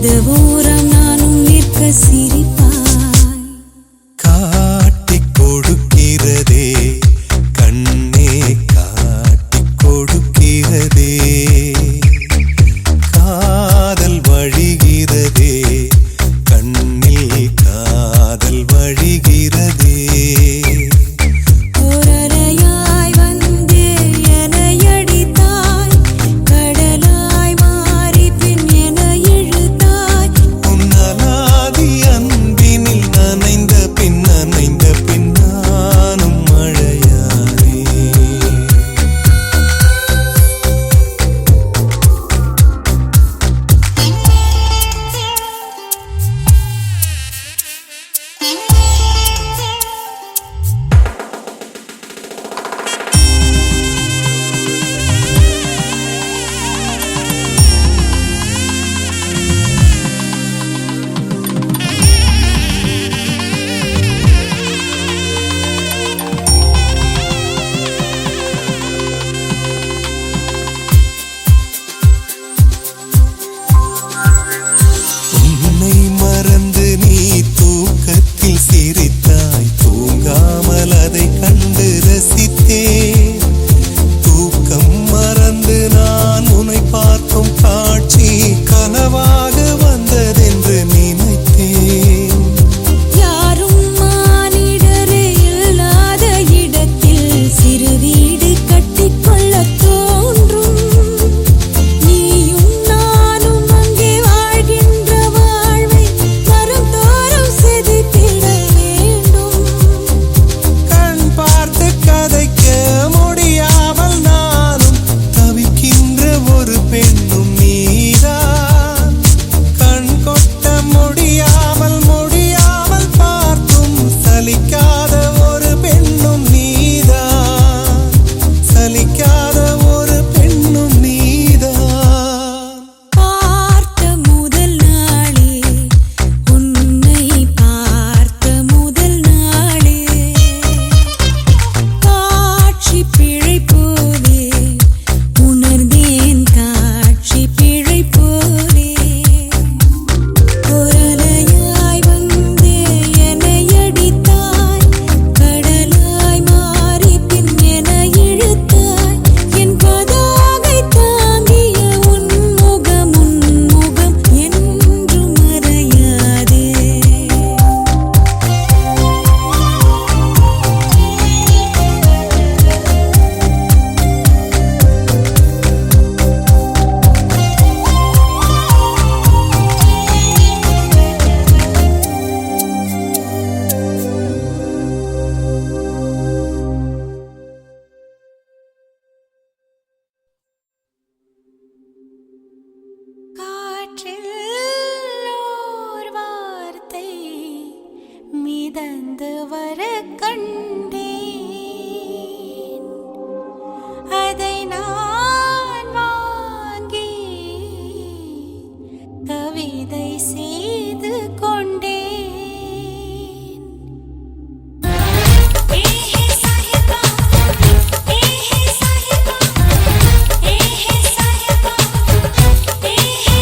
கதவோரம் நானும் நிற்க சிரிப்பாய். காட்டிக் கொடுக்கிறதே கண்ணே காட்டிக் கொடுக்கிறதே காதல் வழிகிறதே கண்ணில் காதல் வழிகிறதே ஓரலையாய் வந்து என்னை அடித்தாய், கடலாய் மாறி பின் என்னை இழுத்தாய். உன்னலாதி அன்பினில் நனைந்த பின் நானும் மழையானே. உன்னை மறந்து நீ தூக்கத்தில் சிரித்தாய், தூங்காமல் அதை கண்டு ரசித்தேன். தூக்கம் மறந்து நான் உன்னை பார்க்கும் காட்சி கனவாக வந்ததென்று நினைத்தேன். யாரும் மானிடரே இல்லாத இடத்தில் சிறு வீடு கட்டிக்கொள்ளத் தோன்றும். நீயும் நானும் அங்கே வாழ்கின்ற வாழ்வை மறுதோறும் செதுக்கிட வேண்டும். கண் பார்த்து கதைக்க முடியாமல் நானும் தவிக்கின்ற ஒரு பெண்ணும் நீதான். கண் கொட்ட முடியாமல் பார்த்தும் சலிக்காத ஒரு பெண்ணும் நீதான். சலிக்காத ஒரு பெண்ணும் நீதான். பார்த்த முதல் நாளே, உன்னை பார்த்த முதல் நாளே, காட்சி பிழை போலே உணர்ந்தேன், காட்சி பிழை போலே. ஓரலையாய் வந்து என்னை அடித்தாய், கடலாய் மாறி பின் என்னை இழுத்தாய். என் பதாகை தாங்கிய உன் முகம் என்றும் மறையாதே. காற்றில் ஓர் வார்த்தை மிதந்து வர கண்டேன், அதை நான் வாங்கி கவிதை செய்து கொண்டேன். ஏஹே சாஹிபா, ஏஹே சாஹிபா, ஏஹே சாஹிபா, ஏஹே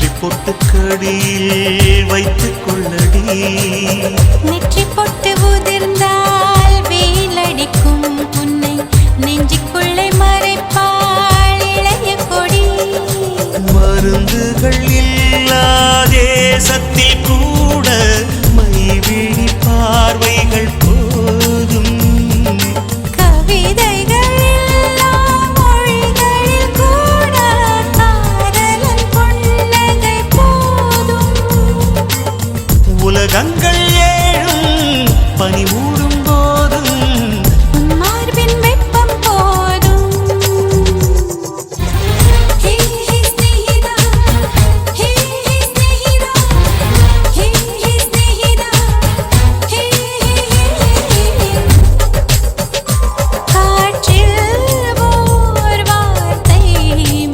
நெற்றி பொட்டுக்கடியில் வைத்துக் கொள்ளடி. நெற்றி பொட்டு உதிர்ந்தால் வெயிலடிக்கும் உன்னை நெஞ்சுக்குள்ளே மறைப்பாள் இளைய கொடி. மருந்துகள் இல்லா தேசத்தில் கூட மைவிழி பார்வைகள் போதும். கவிதைகள் இல்லா மொழிகளில் கூட காதலன் புன்னகை போதும். உலகங்கள் ஏழும் பனி மூடும் போதும் உன் மார்பின் வெப்பம் போதும். ஹே ஹே ஸ்நேகிதா, ஹே ஹே ஸ்நேகிதா, ஹே ஹே ஸ்நேகிதா, ஹே ஹே. காற்றில் ஓர் வார்த்தை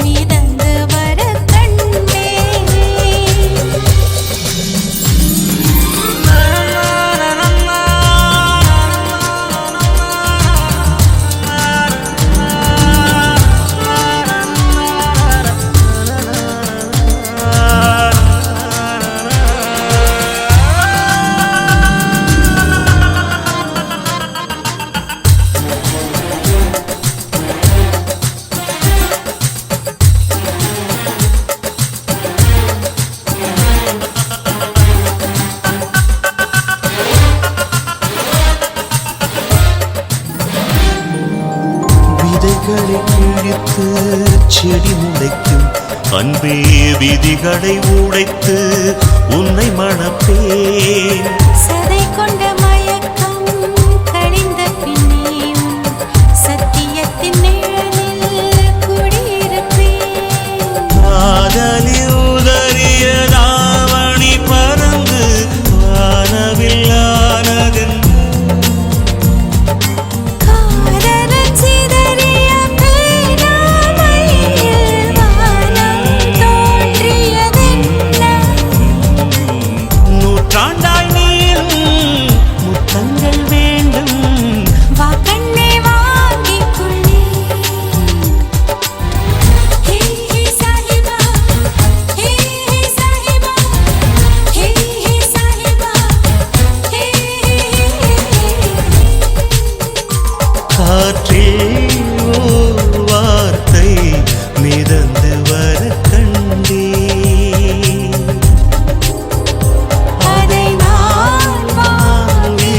மிதந்து வர கண்டேன். விதைகளை கிழித்து செடி முளைக்கும் அன்பே, விதிகளை உடைத்து உன்னை மணப்பேன். சதை கொண்ட மயக்கம் கழிந்த பின்னே உன் சத்தியத்தின் நிழலில் குடியிருப்பேன். காதலில் உதறிய தாவணி பறந்து வானவில்லானதென்று காதலன் சிதறிய பேராமையில் வானம் தோன்றியதென்ன. நூற்றாண்டாய் நீளும் முத்தங்கள் வேண்டும். வா கண்ணே வாங்கிக் கொள்ளேன். ஹே ஹே சாஹிபா, ஹே ஹே சாஹிபா, ஹே ஹே சாஹிபா, ஹே ஹே. காற்றில் ஓர் வார்த்தை மிதந்து வர கண்டேன். அதை நான் வாங்கி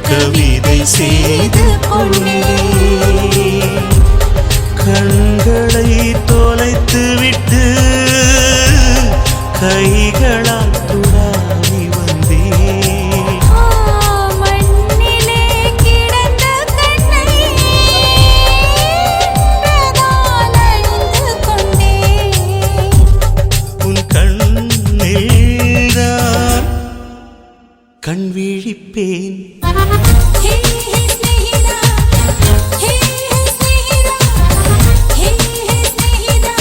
கவிதை செய்து கொண்டேன். கண்களை தொலைத்து விட்டு கைகளால் துடாவி வந்தேன். மண்ணிலே கிடந்த கண்ணை பிரதால் அழிந்து கொண்டேன். உன் கண்ணில்தான் கண் விழிப்பேன். ஹே ஹே ஸ்நேகிதா, ஹே ஹே ஸ்நேகிதா, ஹே ஹே ஸ்நேகிதா,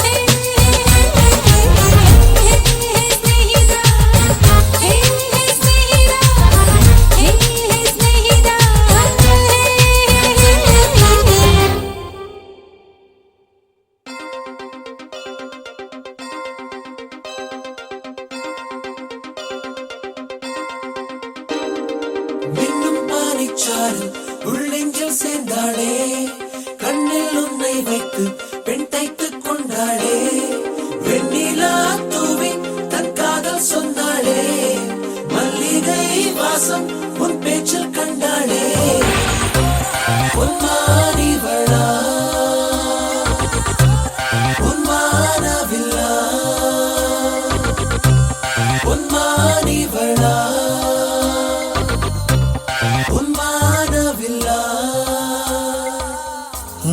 ஹே ஹே ஸ்நேகிதா, ஹே ஹே ஸ்நேகிதா, ஹே ஹே ஸ்நேகிதா. மின்னும் பானைச்சாறு உள்ளெஞ்சில் சேர்ந்தாளே, கண்ணில் உன்னை வைத்து பெண் தைத்துக் கொண்டாளே. வெண்ணிலா தூவி தன் காதல் சொன்னாளே, மல்லிகை வாசம் உன் பேச்சில் கண்டாளே. பொன்மாரிவளா பொன்மானவில்லா, பொன்மாரிவளா பொன்மானவில்லா.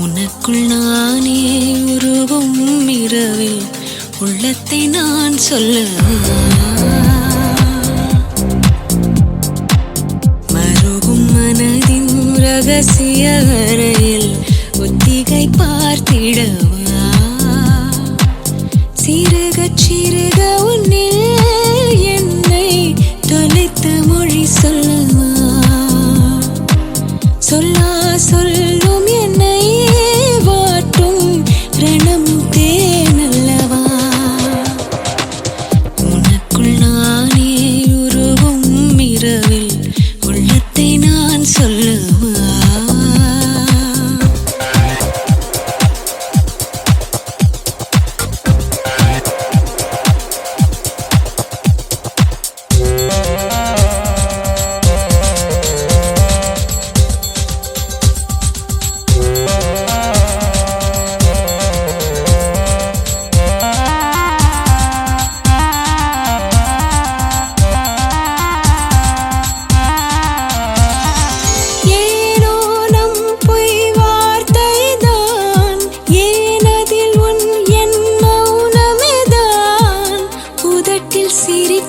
உனக்குள் நானே உருவும் இரவில் உள்ளத்தை நான் சொல்ல மருகும் மனதின் ரகசிய அறையில் ஒத்திகை பார்த்திடவா. சிறுக சிறுக உன்னில் என்னை தொலைத்த மொழி சொல்லவா. சொல்லா சொல்லும் என்னை வாட்டும் ரணம் தேனல்லவா.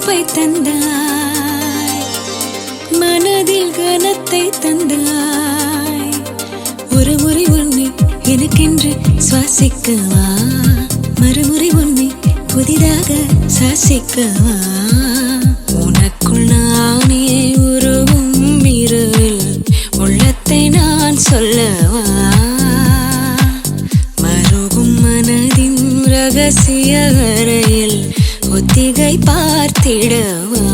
சிரிப்பை தந்தாய், மனதில் கனத்தை தந்தாய். ஒரு முறை உன்னை எனக்கென்று சுவாசிக்கவா, மறுமுறை உன்னை புதிதாக சாசிக்கவா. உனக்குள் நானே உருவும் இரவில் உள்ளத்தை நான் சொல்லவா, மருகும் மனதின் ரகசிய அறையில் ஒத்திகை பார்த்திடவா.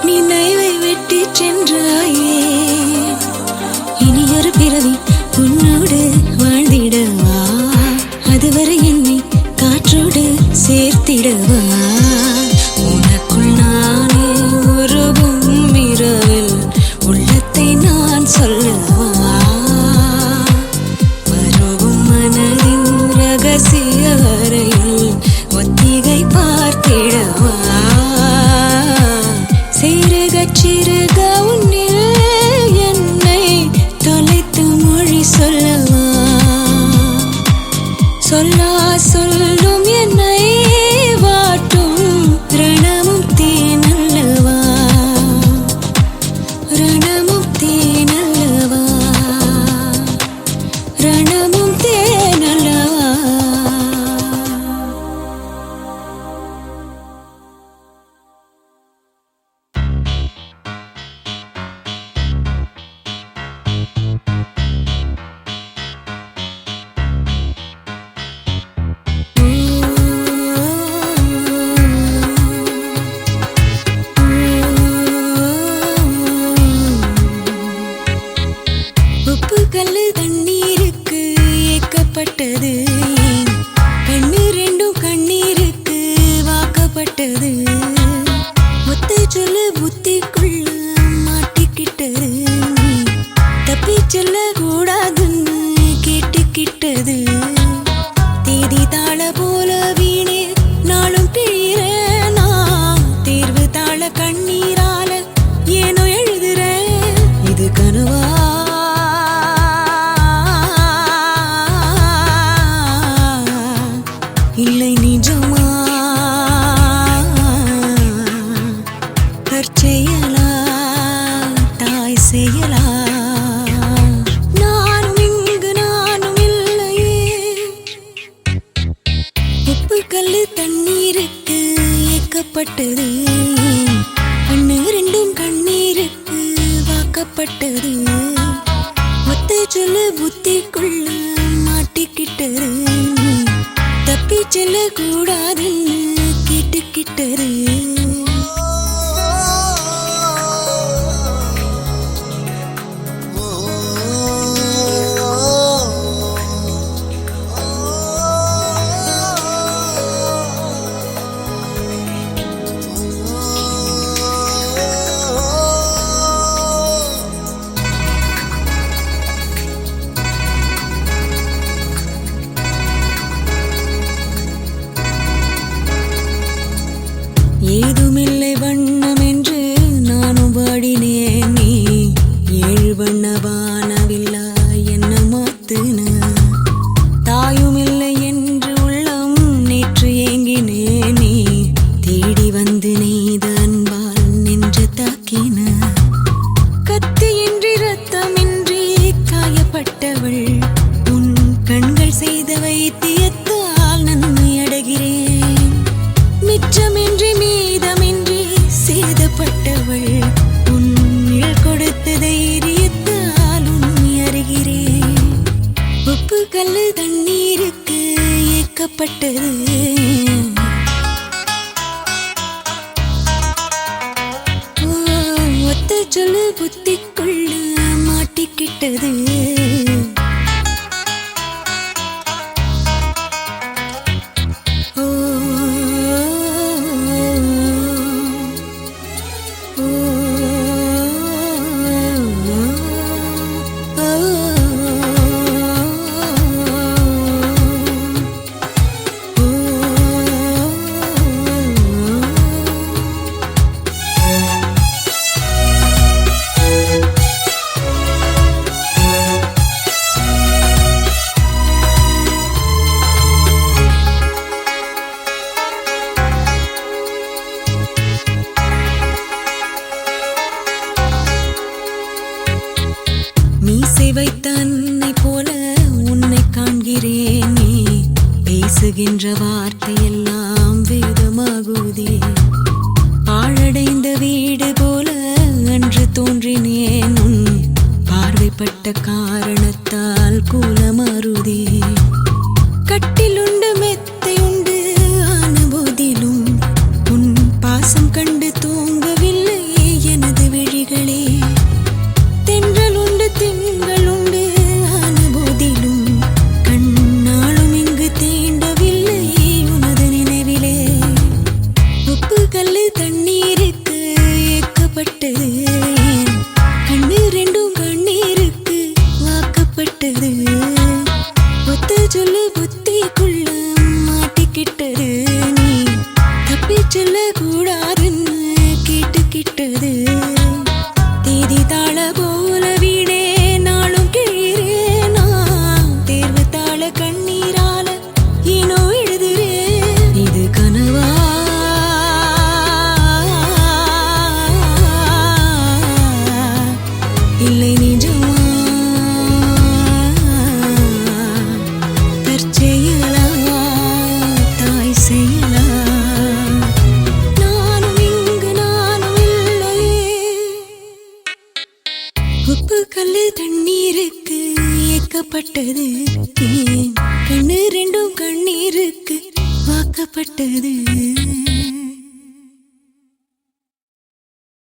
நினைவை விட்டு சென்றாயே, இனியொரு பிறவி உன்னோடு வாழ்ந்திடவா, அதுவரை என்னை காற்றோடு சேர்த்திடவா. உனக்குள் நானே உருவும் இரவில் உள்ளத்தை நான் சொல்லவா, மருவும் மனதின் ரகசிய அறையில் ஒத்திகை பார்த்திடவா. சிறுக உன்னில் என்னை தொலைத்து மொழி சொல்லவா, சொல்லா சொல்லும் என்னை வாட்டும் ரணமும் தேனல்லவா, ரணமும் தேனல்லவா, ரணமும் தேனல்லவா. உப்புக்கல்லு தண்ணீருக்கு ஏக்கப்பட்டது, கண்ணு ரெண்டும் கண்ணீருக்கு வாக்கப்பட்டது. ஒத்த சொல்ல புத்திக்குள்ள மாட்டிக்கிட்டது, தப்பி சொல்ல கூடாதுன்னு கேட்டுக்கிட்டது. தேதி தாள போல வீணே நாளும் பிழிறேனா, தேர்வு தாள கண்ணீரால ஏனோ எழுதுறேன். இது கனவா இல்லை நிஜமா, தற்செயலா தாய் செயலா, நானும் இங்கு நானும் இல்லையே. உப்புக்கல்லு தண்ணீருக்கு ஏக்கப்பட்டது, கண்ணு ரெண்டும் கண்ணீருக்கு வாக்கப்பட்டது. ஒத்த சொல்லு புத்திக்குள்ள மாட்டிக்கிட்டது, தப்பி செல்ல கூடாதுன்னு கேட்டுக்கிட்டது. ஏதுமில்லை வண்ணம் என்று நானும் வாடினேன், நீ ஏழு வண்ண வானவில்லா என்ன மாத்துன. தாயும் இல்லை என்று உள்ளம் நேற்று ஏங்கினேன், நீ தேடி வந்து நெய்த அன்பால் நெஞ்ச தாக்கின. கத்தியின்றி ரத்தமின்றி காயப்பட்டவள், உன் கண்கள் செய்த வைத்தியத்தால் நன்மை அடைகிறேன். மிச்சமின்றி மீத ஏக்கப்பட்டது. ஒத்த சொல்லு புத்திக்குள்ள மாட்டிக்கிட்டது. மீசை வைத்த அன்னை போல உன்னை காண்கிறேனே, பேசுகின்ற வார்த்தையெல்லாம் வேதமாகுதே. பாழடைந்த வீடு போல அன்று தோன்றினேன், உன் பார்வைப்பட்ட காரணத்தால் கூலமாறுதே. கட்டிலுண்டு மெத்தை உண்டு ஆன போதிலும் உன் பாசம் கண்டு தூங்கவில்லை எனது விழிகளே. தென்றலுண்டு திங்களுண்டு ஆன போதிலும் கண்ணாலும் இங்கு தீண்டவில்லை உனது நினைவிலே. உப்பு கல்லு தண்ணீருக்கு ஏக்கப்பட்டது, கண்ணு ரெண்டும் கண்ணீருக்கு வாக்கப்பட்டது. ஒத்த சொல்லு புத்திக்குள்ள மாட்டிக்கிட்டது, நீ தப்பி செல்ல கூடாதுன்னு கேட்டுக்கிட்டது. தேதி தாள போல வீடே நாளும் கிழீரேனா, தேர்வு தாள கண்ணீரால ஏனோ எழுதுறே. இது கனவா இல்லை நிஜமா, தற்செயலா தாய் செயலா, நானும் இங்கு நானும் இல்லையே. உப்பு கல்லு தண்ணீருக்கு ஏக்கப்பட்டது, கண்ணு ரெண்டும் கண்ணீருக்கு வாக்கப்பட்டது.